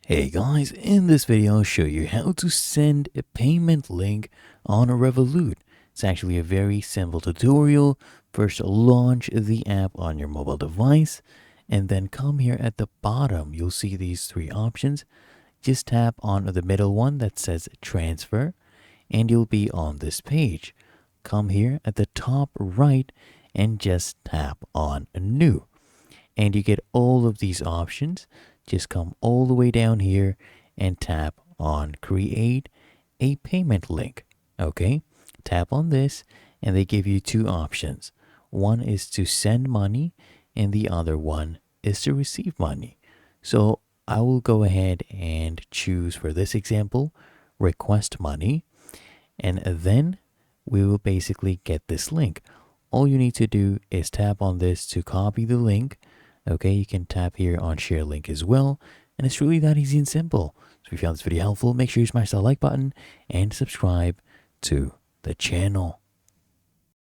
Hey guys, in this video I'll show you how to send a payment link on a Revolut. It's actually a very simple tutorial. First launch the app on your mobile device and then come here at the bottom. You'll see these three options. Just tap on the middle one that says transfer and you'll be on this page. Come here at the top right and just tap on new. And you get all of these options. Just come all the way down here and tap on create a payment link. Okay, tap on this and they give you two options. One is to send money and the other one is to receive money. So I will go ahead and choose for this example, request money, and then we will basically get this link. All you need to do is tap on this to copy the link. Okay, you can tap here on share link as well. And it's really that easy and simple. So if you found this video helpful, make sure you smash that like button and subscribe to the channel.